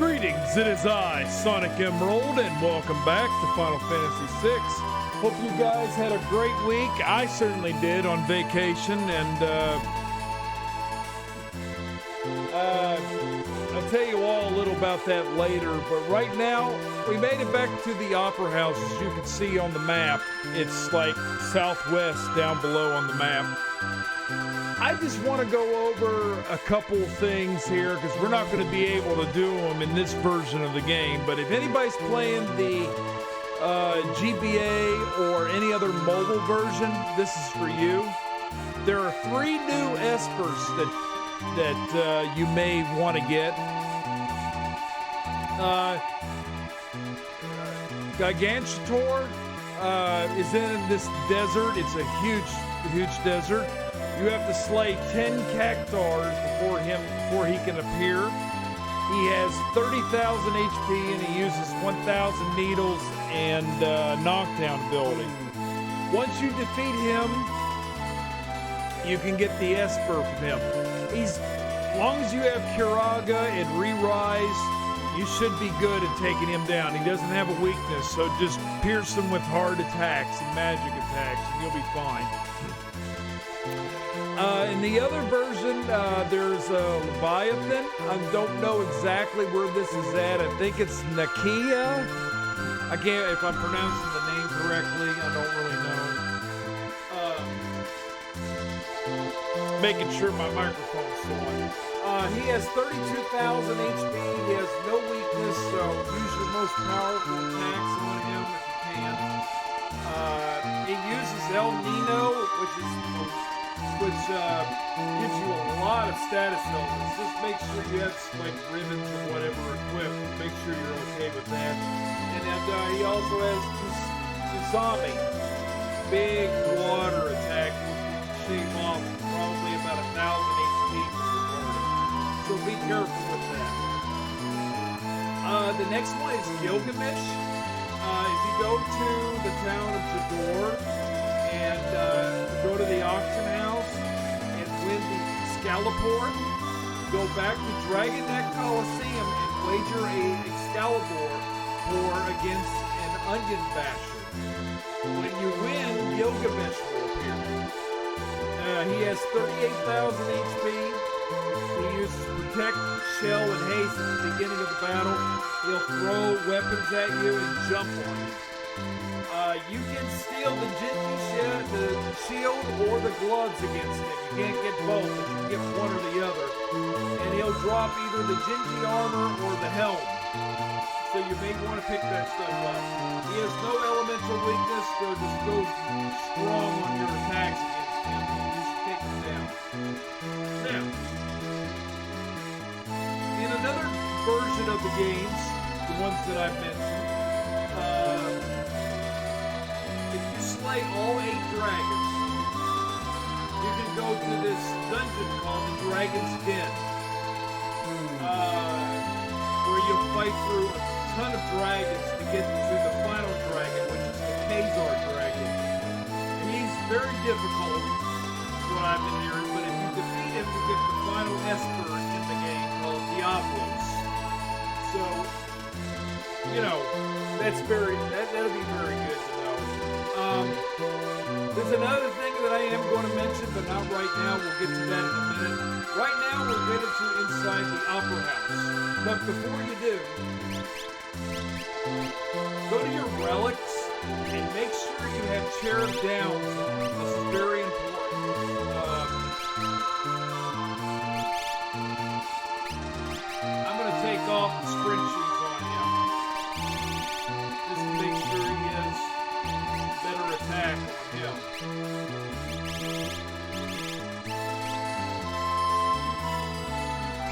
Greetings, it is I, Sonicemerald, and welcome back to Final Fantasy VI. Hope you guys had a great week. I certainly did on vacation, and I'll tell you all a little about that later. But right now, we made it back to the Opera House, as you can see on the map. It's like southwest down below on the map. I just want to go over a couple things here because we're not going to be able to do them in this version of the game. But if anybody's playing the GBA or any other mobile version, this is for you. There are 3 new espers that you may want to get. Gigantor is in this desert. It's a huge desert. You have to slay 10 cactars before he can appear. He has 30,000 HP and he uses 1,000 needles and knockdown ability. Once you defeat him, you can get the Esper from him. As long as you have Curaga and Re-Rise, you should be good at taking him down. He doesn't have a weakness, so just pierce him with hard attacks and magic attacks and you'll be fine. In the other version, there's Leviathan. I don't know exactly where this is at. I think it's Nakia. I can't, if I'm pronouncing the name correctly, I don't really know. Making sure my microphone's still on. He has 32,000 HP. He has no weakness, so use your most powerful attacks on him if you can. He uses El Nino, which gives you a lot of status elements. Just make sure you have like ribbons or whatever equipped. Make sure you're okay with that. And then he also has Tsunami, big water attack, which will shave off probably about 1,000 HP from your party. So be careful with that. The next one is Gilgamesh. If you go to the town of Jador and go to the auction house and win the Excalibur, go back to Dragon Neck Coliseum and wager a Excalibur against an Onion Basher. When you win, Gilgamesh will appear. He has 38,000 HP. He uses Protect, Shell, and Haste at the beginning of the battle. He'll throw weapons at you and jump on you. You can steal the shield or the gloves against him. You can't get both, but you can get one or the other. And he'll drop either the Genji armor or the helm. So you may want to pick that stuff up. He has no elemental weakness, so just go strong on your attacks against him. You should take him down. Now, in another version of the games, the ones that I've mentioned, if you slay all 8 dragons, you can go to this dungeon called the Dragon's Den, where you'll fight through a ton of dragons to get to the final dragon, which is the Khazar dragon. And he's very difficult, is what I've been hearing, but if you defeat him, you get the final Esper in the game called Diablos. So, you know, that'll be very good to know. There's another thing that I am going to mention, but not right now. We'll get to that in a minute. Right now, we're headed to inside the Opera House. But before you do, go to your relics and make sure you have Cherub Downs on. This is very important. I'm going to take off the sprint shoes on him, just to make sure he has better attack on him.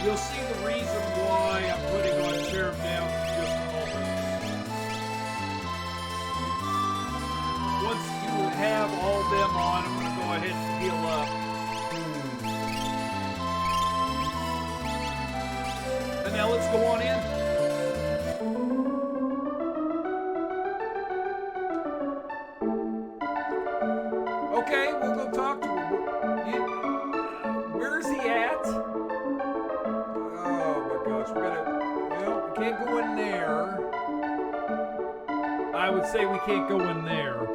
You'll see the reason why I'm putting on Cherub Downs in just a moment. Once you have all them on, I'm going to go ahead and heal up. And now let's go on in. Okay, we'll go talk to him. Where is he at? Oh my gosh, we're gonna, well, Can't go in there. I would say we can't go in there.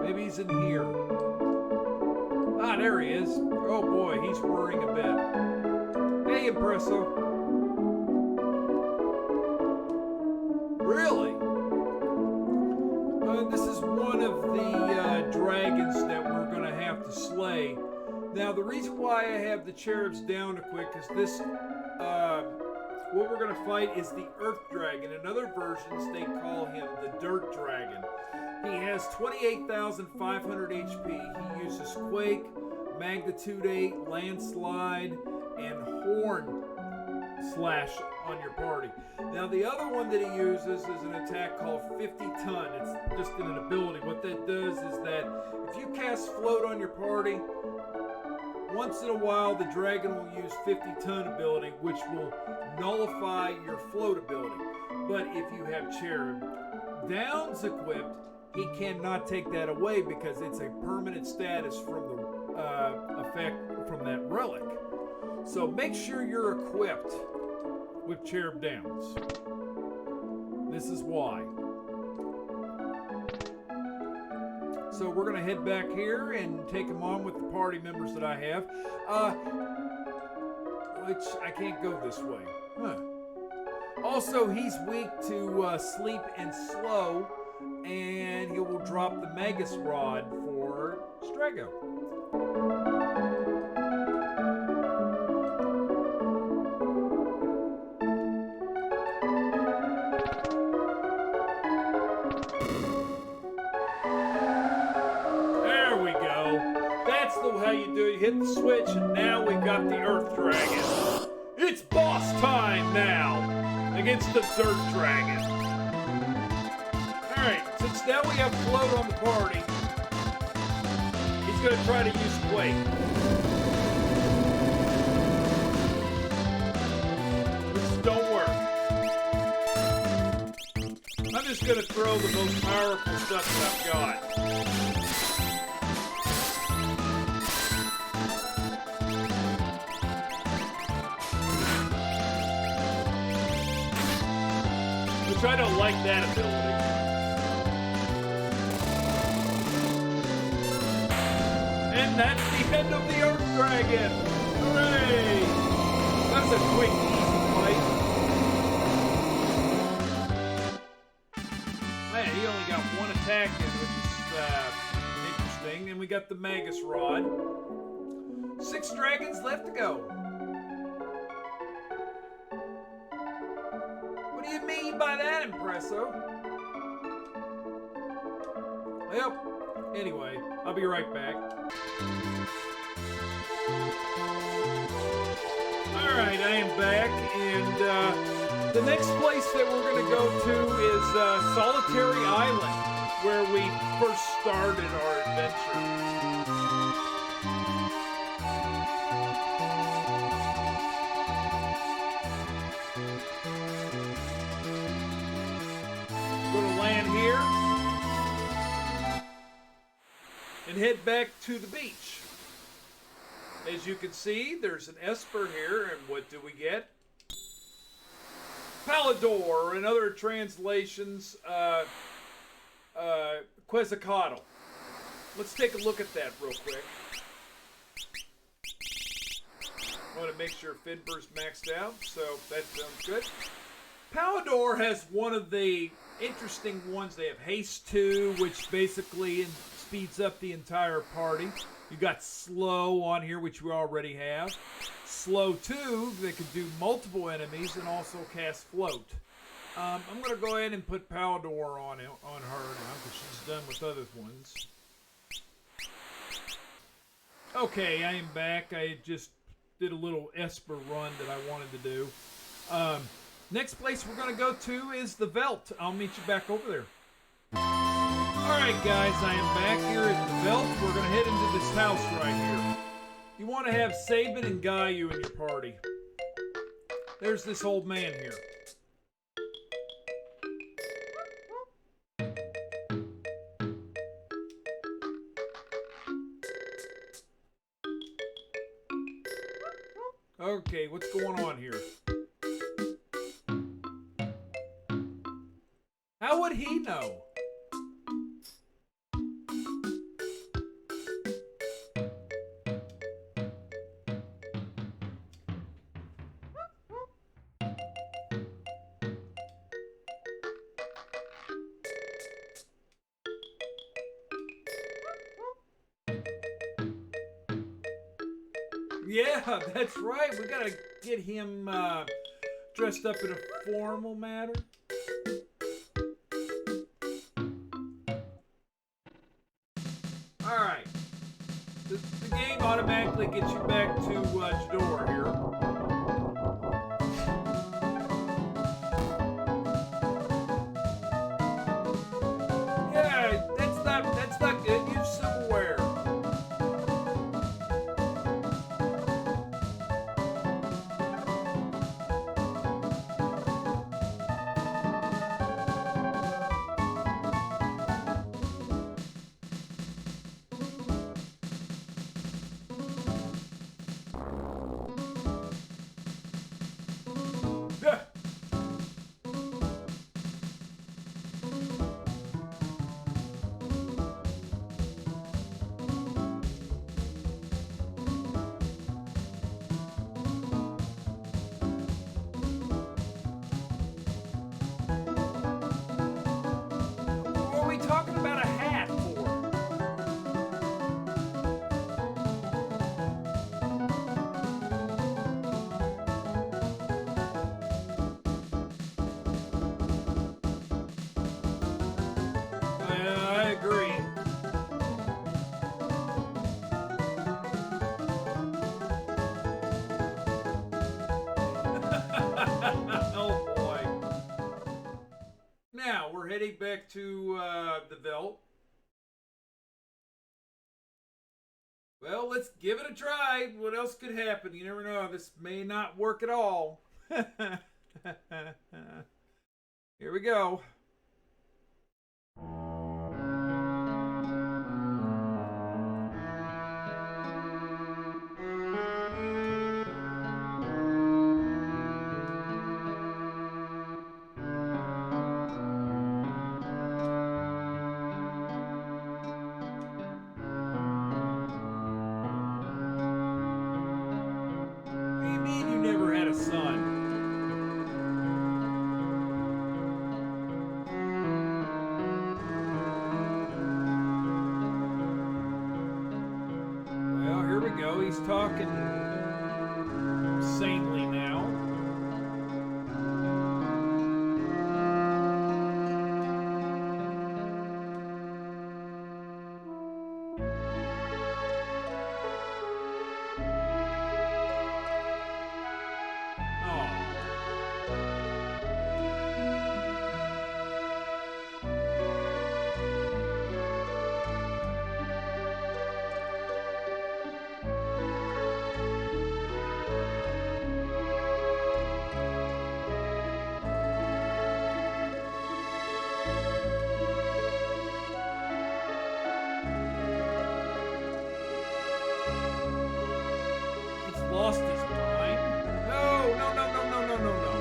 Maybe he's in here. Ah, there he is. Oh boy, he's whirring a bit. Hey, Impresso. Really? This is one of the dragons that we're going to have to slay. Now, the reason why I have the cherubs down to quick is this, what we're going to fight is the Earth Dragon. In other versions, they call him the Dirt Dragon. He has 28,500 HP. He uses Quake, Magnitude 8, Landslide, and Horn Slash on your party. Now, the other one that he uses is an attack called 50 Ton. It's just an ability. What that does is that if you cast Float on your party, once in a while the dragon will use 50 Ton ability, which will nullify your Float ability. But if you have Cherub Downs equipped, he cannot take that away because it's a permanent status from the effect from that relic. So make sure you're equipped with Cherub Downs. This is why. So we're going to head back here and take him on with the party members that I have. Which I can't go this way. Huh. Also, he's weak to sleep and slow, and he will drop the Magus Rod for Strago. How you do it. You hit the switch, and now we've got the Earth Dragon. It's boss time now against the Dirt Dragon. Alright, since now we have Float on the party, he's going to try to use Quake. Which don't work. I'm just going to throw the most powerful stuff that I've got. I don't like that ability. And that's the end of the Earth Dragon. Hooray! That's a quick, easy fight. Man, he only got one attack in, which is interesting. And we got the Magus Rod. 6 dragons left to go. What do you mean by that, Impresso? Well, anyway, I'll be right back. Alright, I am back, and the next place that we're going to go to is Solitary Island, where we first started our adventure. Here and head back to the beach. As you can see, there's an Esper here, and what do we get? Palador, and other translations, Quetzalcoatl. Let's take a look at that real quick. I want to make sure Finbur's maxed out, so that sounds good. Palador has one of the interesting ones. They have Haste 2, which basically speeds up the entire party. You got Slow on here, which we already have. Slow 2, they can do multiple enemies and also cast Float. I'm going to go ahead and put Palador on her now, because she's done with other ones. Okay, I am back. I just did a little Esper run that I wanted to do. Next place we're going to go to is the Veld. I'll meet you back over there. Alright guys, I am back here at the Veld. We're going to head into this house right here. You want to have Sabin and Gayu in your party. There's this old man here. Okay, what's going on here? How would he know? Yeah, that's right. We gotta get him dressed up in a formal manner. All right. The game automatically gets you back to Jador here. Yeah, that's not good. Use silverware. Yeah. What are we talking about a hat for? I agree. Oh boy. Now we're heading back to the Veld. Well, let's give it a try. What else could happen? You never know. This may not work at all. Here we go. What do you mean you never had a son? Well, here we go. He's talking sanely now. He's lost his mind. No, no, no, no, no, no, no, no.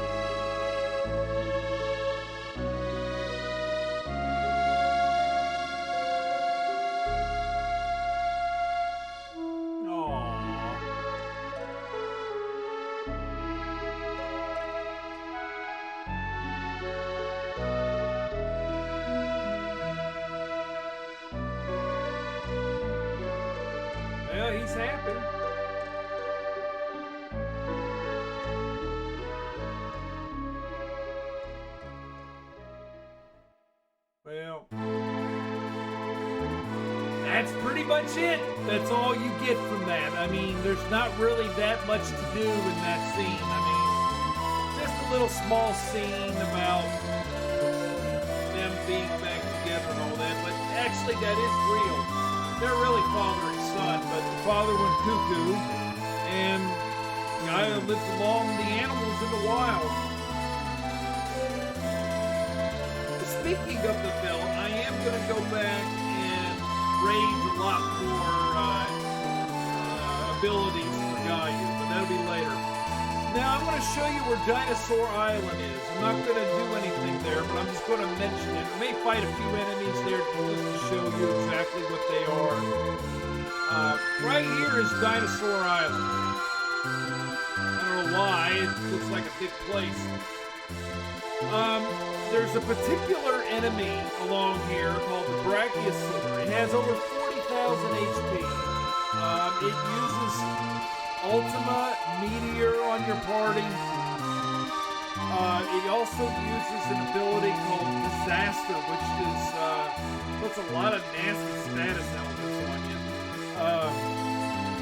Well, he's happy. Well, that's pretty much it. That's all you get from that. I mean, there's not really that much to do in that scene. I mean, just a little small scene about them being back together and all that. But actually, that is real. They're really father and son, but the father went cuckoo, and the guy lived along the animals in the wild. Speaking of the film, I am going to go back and raise a lot more abilities for Gaia, but that'll be later. I'm going to show you where Dinosaur Island is. I'm not going to do anything there, but I'm just going to mention it. I may fight a few enemies there just to show you exactly what they are. Right here is Dinosaur Island. I don't know why. It looks like a big place. There's a particular enemy along here called the Brachiosaur. It has over 40,000 HP. It uses Ultima Meteor on your party. It also uses an ability called Disaster, which is puts a lot of nasty status elements on you.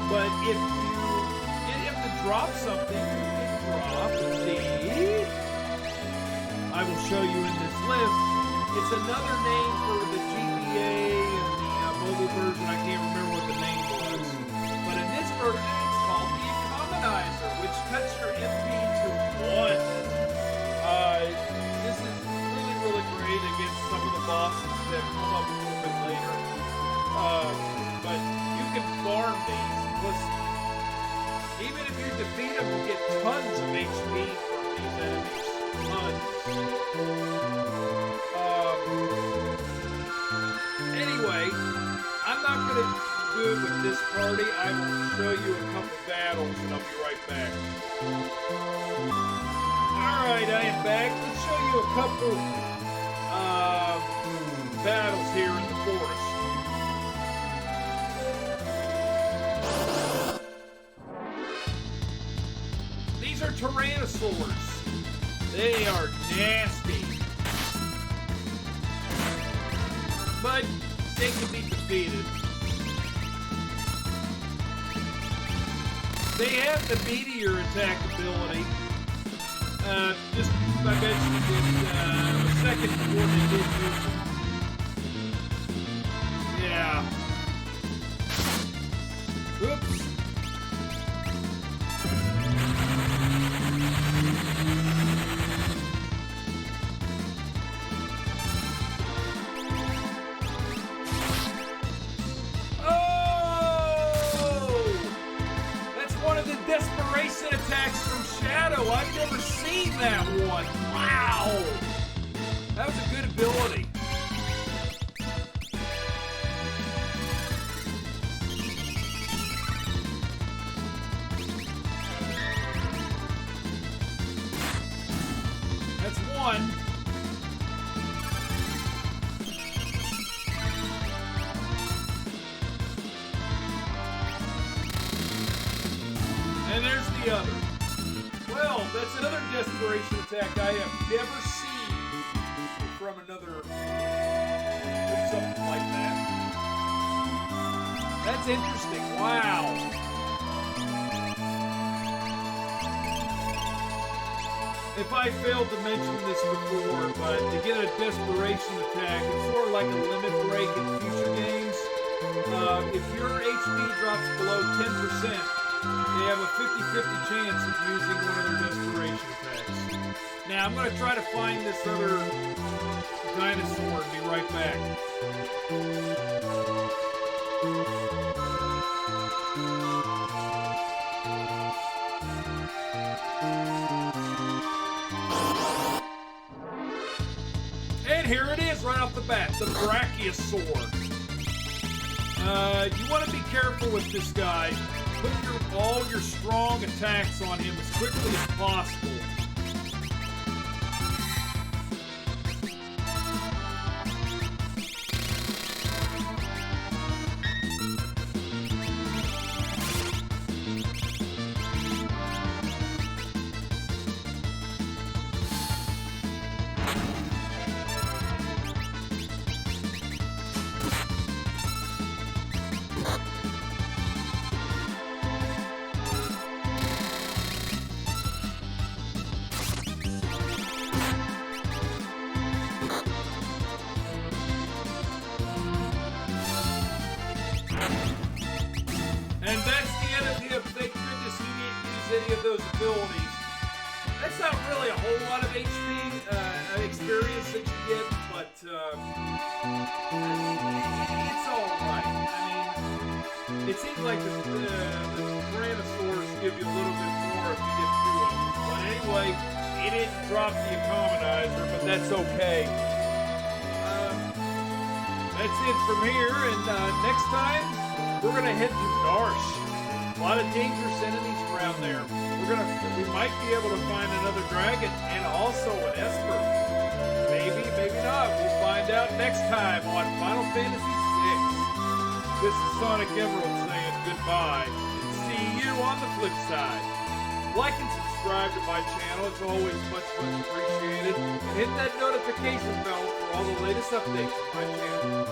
But if you have to drop something, you can drop the. I will show you in this list. It's another name for the GBA and the mobile version. I can't remember what the name was. But in this version, it's called the Economizer, which cuts your MP to 1. This is really, really great against some of the bosses that come up a little bit later. But you can farm these. Plus, even if you defeat them, you get tons of HP from these enemies. Anyway, I'm not going to do it with this party. I will show you a couple battles and I'll be right back. Alright, I am back. Let's show you a couple battles here in the forest. These are Tyrannosaurs. They are nasty. But they can be defeated. They have the meteor attack ability. Just I mentioned it a second before they did use it. Yeah. Oops. Desperation attacks from Shadow. I've never seen that one. Wow. That was a good ability. That's one. And there's the other. Well, that's another desperation attack I have never seen from another, from something like that. That's interesting. Wow. If I failed to mention this before, but to get a desperation attack, it's sort of like a limit break in future games. If your HP drops below 10%, they have a 50-50 chance of using one of their desperation attacks. Now, I'm going to try to find this other dinosaur and be right back. And here it is right off the bat, the Brachiosaur. You want to be careful with this guy. Put all your strong attacks on him as quickly as possible. And that's the end of him. Thank goodness he didn't use any of those abilities. That's not really a whole lot of HP experience that you get, but it's alright. I mean, it seems like the Tyrannosaurs give you a little bit more if you get through them. But like he didn't drop the economizer, but that's okay. That's it from here, and next time we're gonna head to Darsh. A lot of dangerous enemies around there. We might be able to find another dragon and also an Esper. Maybe, maybe not. We'll find out next time on Final Fantasy VI. This is Sonicemerald saying goodbye, and see you on the flip side. Like and subscribe to my channel. It's always much appreciated. And hit that notification bell for all the latest updates on my channel.